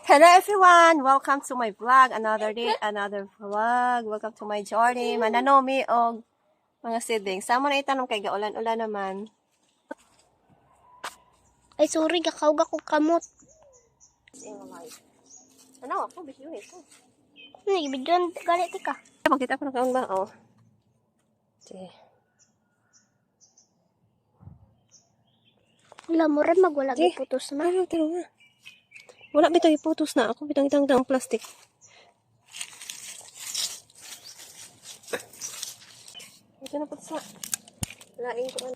Hello everyone! Welcome to my vlog. Another day, another vlog. Welcome to my journey. Mananomi og mga siding. Samo na itanong kay gaulan-ulan naman. Ay, sorry, kakawag ako kamot. Ano ako? Bisyuhin ko. Ibigyan galit ka. Magkita ko na kaon ba? Oh. Okay. Wala mo rin magwala putos na. Ano, tiro nga. Wala bitang iputos na ako. Bitang ang plastic. Ito na po sa laing ko.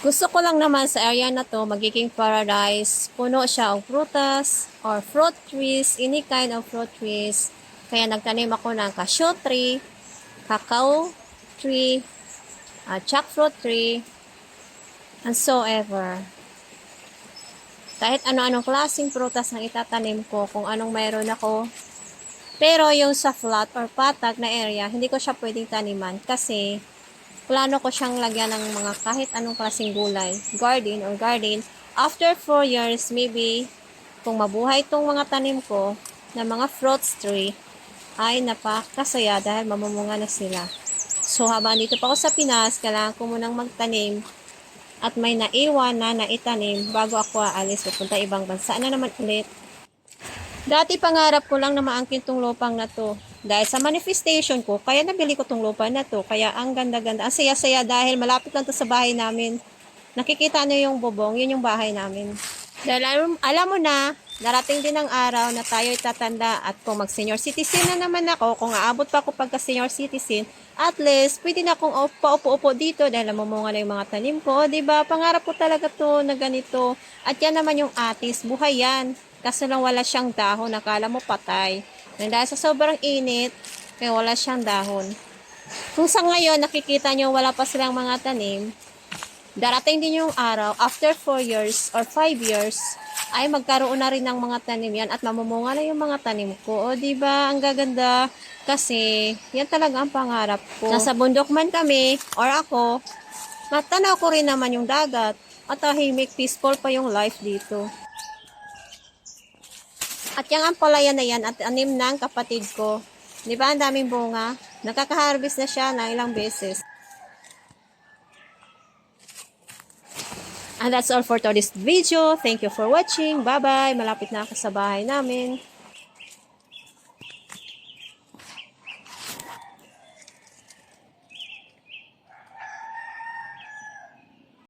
Gusto ko lang naman sa area na to magiging paradise. Puno siya ng prutas or fruit trees, any kind of fruit trees. Kaya nagtanim ako ng cashew tree, cacao tree, jackfruit tree, and so ever. Kahit ano-anong klaseng prutas ang itatanim ko, kung anong mayroon ako. Pero yung sa flat or patag na area, hindi ko siya pwedeng taniman kasi plano ko siyang lagyan ng mga kahit anong klaseng gulay, garden. After 4 years, maybe, kung mabuhay itong mga tanim ko na mga fruits tree, ay napakasaya dahil mamumunga na sila. So, habang dito pa ako sa Pinas, kailangan ko munang magtanim at may naiwan na naitanim bago ako aalis pupunta ibang bansa na naman ulit. Dati pangarap ko lang na maangkin tong lupang na to. Dahil sa manifestation ko, kaya nabili ko tong lupa na to. Kaya ang ganda-ganda, ang saya-saya dahil malapit lang to sa bahay namin. Nakikita niyo yung bubong, yun yung bahay namin. Dahil alam mo na, darating din ang araw na tayo'y tatanda at kung mag-senior citizen na naman ako, kung aabot pa ako pagka-senior citizen, at least, pwede na akong paupo-upo dito dahil namumunga na yung mga tanim ko. Diba? Pangarap ko talaga to na ganito. At yan naman yung atis, buhay yan. Kaso lang wala siyang dahon, nakala mo patay. Dahil sa sobrang init, kaya wala siyang dahon. Kung sa ngayon, nakikita nyo wala pa silang mga tanim, darating din yung araw, after 4 years or 5 years, ay magkaroon na rin ng mga tanim yan at mamumunga na yung mga tanim ko. O, diba? Ang gaganda. Kasi, yan talaga ang pangarap ko. Nasa bundok man kami, or ako, matanaw ko rin naman yung dagat. At tahimik, peaceful pa yung life dito. At yung ampalaya na yan, at anim ng kapatid ko. Di ba ang daming bunga? Nakaka-harvest na siya ng ilang beses. And that's all for today's video. Thank you for watching. Bye-bye. Malapit na ako sa bahay namin.